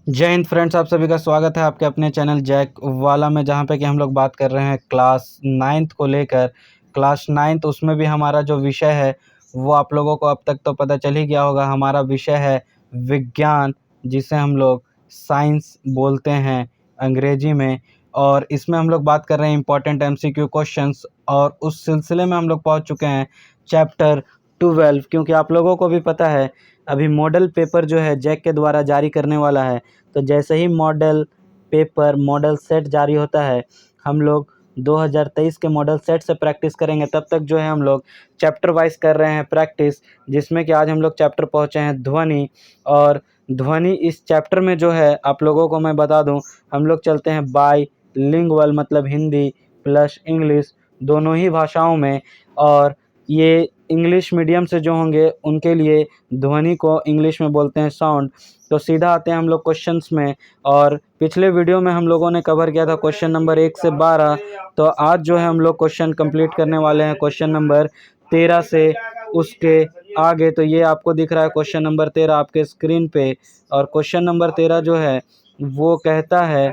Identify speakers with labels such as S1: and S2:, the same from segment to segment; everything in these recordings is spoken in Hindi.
S1: जय हिंद फ्रेंड्स, आप सभी का स्वागत है आपके अपने चैनल जैक वाला में, जहाँ पे कि हम लोग बात कर रहे हैं क्लास नाइन्थ को लेकर। क्लास नाइन्थ उसमें भी हमारा जो विषय है वो आप लोगों को अब तक तो पता चल ही गया होगा। हमारा विषय है विज्ञान, जिसे हम लोग साइंस बोलते हैं अंग्रेजी में। और इसमें हम लोग बात कर रहे हैं इंपॉर्टेंट एमसीक्यू क्वेश्चंस, और उस सिलसिले में हम लोग पहुँच चुके हैं चैप्टर 12। क्योंकि आप लोगों को भी पता है अभी मॉडल पेपर जो है जैक के द्वारा जारी करने वाला है। तो जैसे ही मॉडल पेपर मॉडल सेट जारी होता है, हम लोग 2023 के मॉडल सेट से प्रैक्टिस करेंगे। तब तक जो है हम लोग चैप्टर वाइज कर रहे हैं प्रैक्टिस, जिसमें कि आज हम लोग चैप्टर पहुंचे हैं ध्वनि। और ध्वनि इस चैप्टर में जो है आप लोगों को मैं बता दूं, हम लोग चलते हैं बाईलिंगुअल, मतलब हिंदी प्लस इंग्लिश दोनों ही भाषाओं में। और ये इंग्लिश मीडियम से जो होंगे उनके लिए ध्वनि को इंग्लिश में बोलते हैं साउंड। तो सीधा आते हैं हम लोग क्वेश्चंस में। और पिछले वीडियो में हम लोगों ने कवर किया था क्वेश्चन नंबर 1 से 12। तो आज जो है हम लोग क्वेश्चन कंप्लीट करने वाले हैं क्वेश्चन नंबर 13 से उसके आगे। तो ये आपको दिख रहा है क्वेश्चन नंबर 13 आपके स्क्रीन पे। और क्वेश्चन नंबर 13 जो है वो कहता है,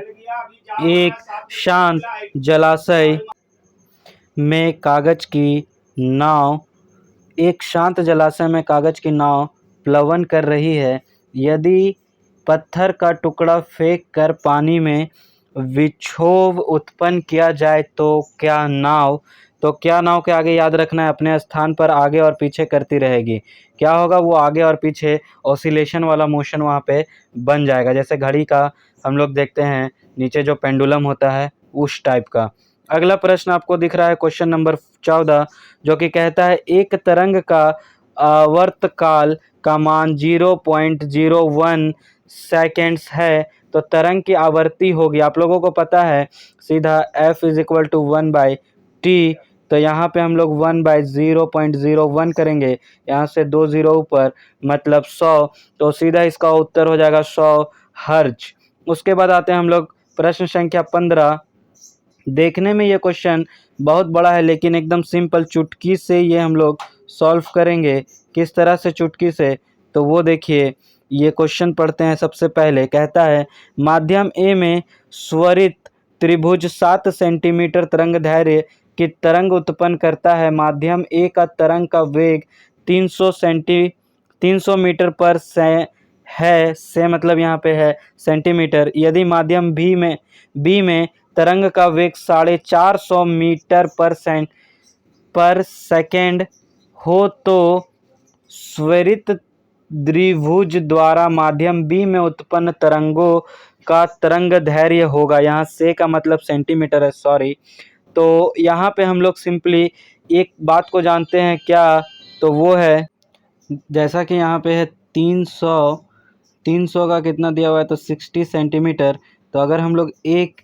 S1: एक शांत जलाशय में कागज की नाव एक शांत जलाशय में कागज की नाव प्लवन कर रही है। यदि पत्थर का टुकड़ा फेंक कर पानी में विक्षोभ उत्पन्न किया जाए तो क्या नाव के आगे याद रखना है, अपने स्थान पर आगे और पीछे करती रहेगी। क्या होगा, वो आगे और पीछे ऑसिलेशन वाला मोशन वहाँ पे बन जाएगा, जैसे घड़ी का हम लोग देखते हैं नीचे जो पेंडुलम होता है उस टाइप का। अगला प्रश्न आपको दिख रहा है क्वेश्चन नंबर 14, जो कि कहता है एक तरंग का आवर्तकाल का मान 0.01 सेकेंड्स है, तो तरंग की आवृत्ति होगी, आप लोगों को पता है सीधा F is equal to 1/t। तो यहाँ पे हम लोग 1/0.01 करेंगे, यहाँ से 2 जीरो ऊपर मतलब 100। तो सीधा इसका उत्तर हो जाएगा 100 हर्ज। उसके बाद आते हैं हम लोग प्रश्न संख्या 15। देखने में ये क्वेश्चन बहुत बड़ा है, लेकिन एकदम सिंपल चुटकी से ये हम लोग सॉल्व करेंगे। किस तरह से चुटकी से, तो वो देखिए। ये क्वेश्चन पढ़ते हैं। सबसे पहले कहता है, माध्यम ए में स्वरित त्रिभुज 7 सेंटीमीटर तरंग दैर्घ्य की तरंग उत्पन्न करता है। माध्यम ए का तरंग का वेग 300 मीटर पर से मतलब यहाँ पे है सेंटीमीटर। यदि माध्यम बी में तरंग का वेग 450 मीटर पर सेकेंड हो, तो स्वरित द्विभुज द्वारा माध्यम बी में उत्पन्न तरंगों का तरंग दैर्घ्य होगा। यहाँ से का मतलब सेंटीमीटर है, सॉरी। तो यहाँ पे हम लोग सिंपली एक बात को जानते हैं क्या, तो वो है, जैसा कि यहाँ पे है 300 का कितना दिया हुआ है, तो 60 सेंटीमीटर। तो अगर हम लोग एक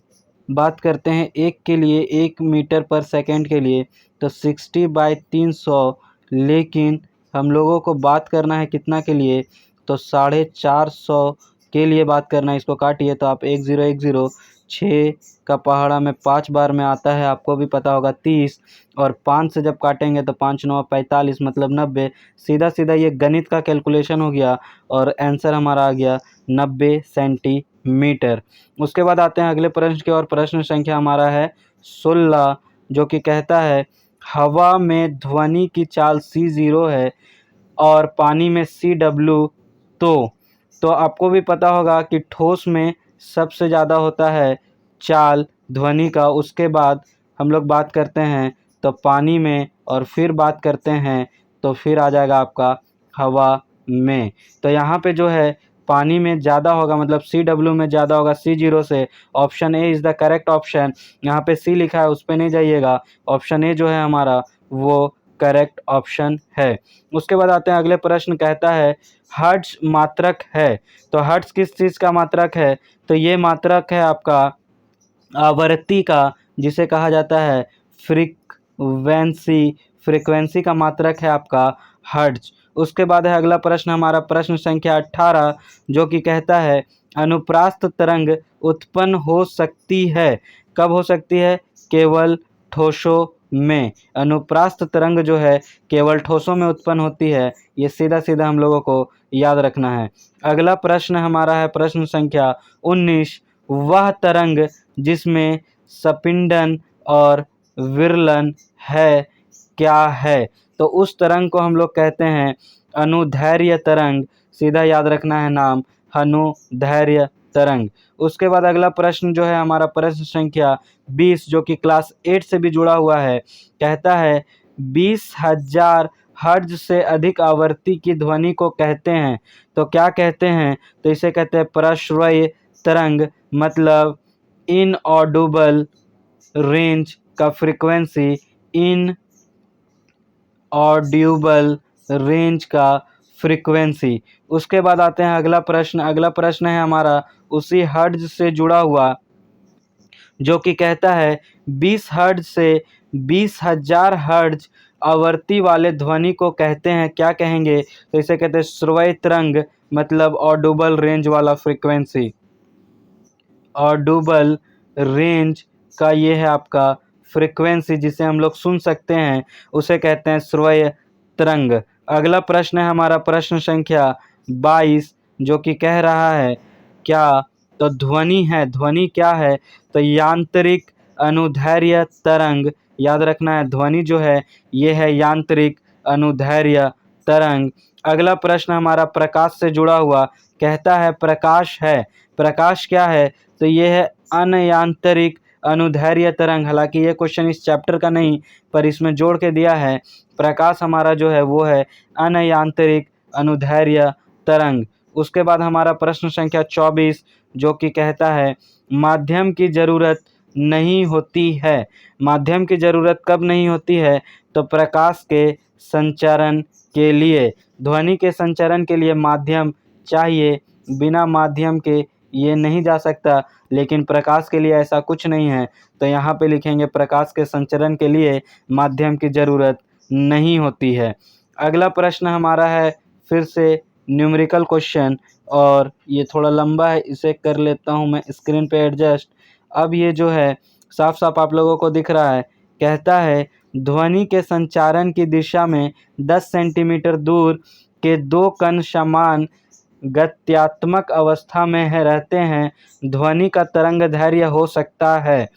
S1: बात करते हैं एक के लिए, 1 मीटर पर सेकंड के लिए, तो 60/300। लेकिन हम लोगों को बात करना है कितना के लिए, तो 450 के लिए बात करना है। इसको काटिए तो आप 1010, 6 का पहाड़ा में 5 बार में आता है, आपको भी पता होगा 30। और 5 से जब काटेंगे तो 5 9 45 मतलब 90। सीधा सीधा ये गणित का कैलकुलेशन हो गया और आंसर हमारा आ गया 90 सेंटीमीटर। उसके बाद आते हैं अगले प्रश्न की और। प्रश्न संख्या हमारा है 16, जो कि कहता है, हवा में ध्वनि की चाल c0 है और पानी में cw। तो आपको भी पता होगा कि ठोस में सबसे ज़्यादा होता है चाल ध्वनि का, उसके बाद हम लोग बात करते हैं तो पानी में, और फिर बात करते हैं तो फिर आ जाएगा आपका हवा में। तो यहाँ पे जो है पानी में ज़्यादा होगा, मतलब CW में ज़्यादा होगा C0 से। Option A is the correct option. यहाँ पे C लिखा है, उस पर नहीं जाइएगा, ऑप्शन ए जो है हमारा वो करेक्ट ऑप्शन है। उसके बाद आते हैं अगले प्रश्न। कहता है, हर्ट्ज मात्रक है, तो हर्ट्ज किस चीज़ का मात्रक है, तो ये मात्रक है आपका आवृत्ति का, जिसे कहा जाता है फ्रीक्वेंसी का मात्रक है आपका हर्ट्ज। उसके बाद है अगला प्रश्न हमारा प्रश्न संख्या 18, जो कि कहता है, अनुप्रास्थ तरंग उत्पन्न हो सकती है, कब हो सकती है, केवल ठोसों में। अनुप्रास्थ तरंग जो है केवल ठोसों में उत्पन्न होती है, ये सीधा सीधा हम लोगों को याद रखना है। अगला प्रश्न हमारा है प्रश्न संख्या 19। वह तरंग जिसमें स्पिंडन और विरलन है क्या है? तो उस तरंग को हम लोग कहते हैं अनुदैर्घ्य तरंग। सीधा याद रखना है नाम, अनुदैर्घ्य तरंग। उसके बाद अगला प्रश्न जो है हमारा प्रश्न संख्या 20, जो कि क्लास 8 से भी जुड़ा हुआ है। कहता है 20,000 हर्ट्ज से अधिक आवृत्ति की ध्वनि को कहते हैं। तो क्या कहते हैं? तो इसे कहते हैं प्रश्रव्य तरंग, मतलब इनऑडिबल रेंज का फ्रीक्वेंसी, इनऑडिबल रेंज का फ्रीक्वेंसी। उसके बाद आते हैं अगला प्रश्न। अगला प्रश्न है हमारा उसी हर्ट्ज से जुड़ा हुआ, जो कि कहता है 20 हर्ट्ज से 20,000 हर्ट्ज आवृत्ति वाले ध्वनि को कहते हैं, क्या कहेंगे? तो इसे कहते हैं श्रव्य तरंग, मतलब ऑडिबल रेंज वाला फ्रीक्वेंसी। ऑडिबल रेंज का ये है आपका फ्रीक्वेंसी, जिसे हम लोग सुन सकते हैं, उसे कहते हैं श्रव्य तरंग। अगला प्रश्न है हमारा प्रश्न संख्या 22, जो कि कह रहा है क्या? तो ध्वनि है। ध्वनि क्या है? तो यांत्रिक अनुदैर्घ्य तरंग। याद रखना है, ध्वनि जो है ये है यांत्रिक अनुदैर्घ्य तरंग। अगला प्रश्न हमारा प्रकाश से जुड़ा हुआ, कहता है प्रकाश है। प्रकाश क्या है? तो ये है अनयांत्रिक अनुदैर्घ्य तरंग। हालांकि ये क्वेश्चन इस चैप्टर का नहीं, पर इसमें जोड़ के दिया है। प्रकाश हमारा जो है वो है अनयांत्रिक अनुदैर्घ्य तरंग। उसके बाद हमारा प्रश्न संख्या 24, जो कि कहता है माध्यम की ज़रूरत नहीं होती है। माध्यम की ज़रूरत कब नहीं होती है? तो प्रकाश के संचरण के लिए। ध्वनि के संचरण के लिए माध्यम चाहिए, बिना माध्यम के ये नहीं जा सकता, लेकिन प्रकाश के लिए ऐसा कुछ नहीं है। तो यहाँ पे लिखेंगे प्रकाश के संचरण के लिए माध्यम की ज़रूरत नहीं होती है। अगला प्रश्न हमारा है फिर से न्यूमेरिकल क्वेश्चन, और ये थोड़ा लंबा है, इसे कर लेता हूँ मैं स्क्रीन पे एडजस्ट। अब ये जो है साफ साफ आप लोगों को दिख रहा है। कहता है ध्वनि के संचारण की दिशा में 10 सेंटीमीटर दूर के दो कण समान गत्यात्मक अवस्था में रहते हैं, ध्वनि का तरंग दैर्घ्य हो सकता है।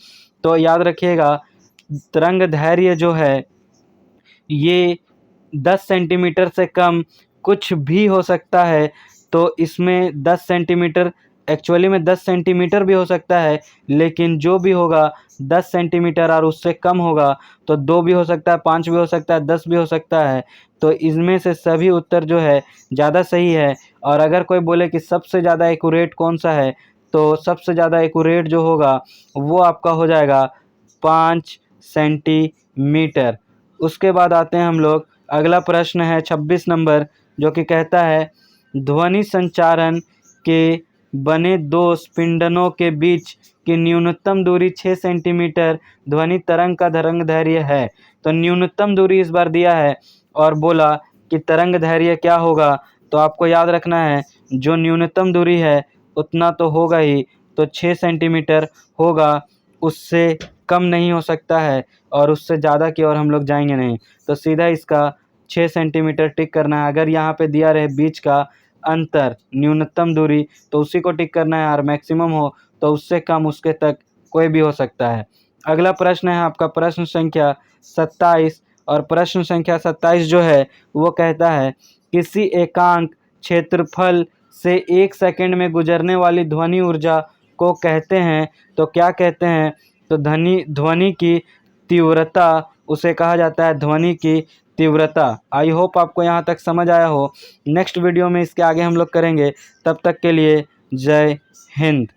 S1: तो याद रखिएगा, तरंग दैर्घ्य जो है ये 10 सेंटीमीटर से कम कुछ भी हो सकता है। तो इसमें 10 सेंटीमीटर, एक्चुअली में 10 सेंटीमीटर भी हो सकता है, लेकिन जो भी होगा 10 सेंटीमीटर और उससे कम होगा। तो 2 भी हो सकता है, 5 भी हो सकता है, 10 भी हो सकता है। तो इसमें से सभी उत्तर जो है ज़्यादा सही है। और अगर कोई बोले कि सबसे ज़्यादा एक्यूरेट कौन सा है, तो सबसे ज़्यादा एक्यूरेट जो होगा वो आपका हो जाएगा 5 सेंटीमीटर। उसके बाद आते हैं हम लोग, अगला प्रश्न है 26 नंबर, जो कि कहता है ध्वनि संचारण के बने दो स्पिंडनों के बीच की न्यूनतम दूरी 6 सेंटीमीटर ध्वनि तरंग का तरंग दैर्घ्य है। तो न्यूनतम दूरी इस बार दिया है और बोला कि तरंग दैर्घ्य क्या होगा। तो आपको याद रखना है, जो न्यूनतम दूरी है उतना तो होगा ही, तो 6 सेंटीमीटर होगा, उससे कम नहीं हो सकता है और उससे ज़्यादा की ओर हम लोग जाएंगे नहीं। तो सीधा इसका 6 सेंटीमीटर टिक करना है। अगर यहाँ पे दिया रहे बीच का अंतर न्यूनतम दूरी, तो उसी को टिक करना है, और मैक्सिमम हो तो उससे कम, उसके तक कोई भी हो सकता है। अगला प्रश्न है आपका प्रश्न संख्या 27, और प्रश्न संख्या 27 जो है वो कहता है किसी एकांक क्षेत्रफल से 1 सेकंड में गुजरने वाली ध्वनि ऊर्जा को कहते हैं। तो क्या कहते हैं? तो ध्वनि की तीव्रता, उसे कहा जाता है ध्वनि की तीव्रता। आई होप आपको यहाँ तक समझ आया हो। नेक्स्ट वीडियो में इसके आगे हम लोग करेंगे। तब तक के लिए जय हिंद।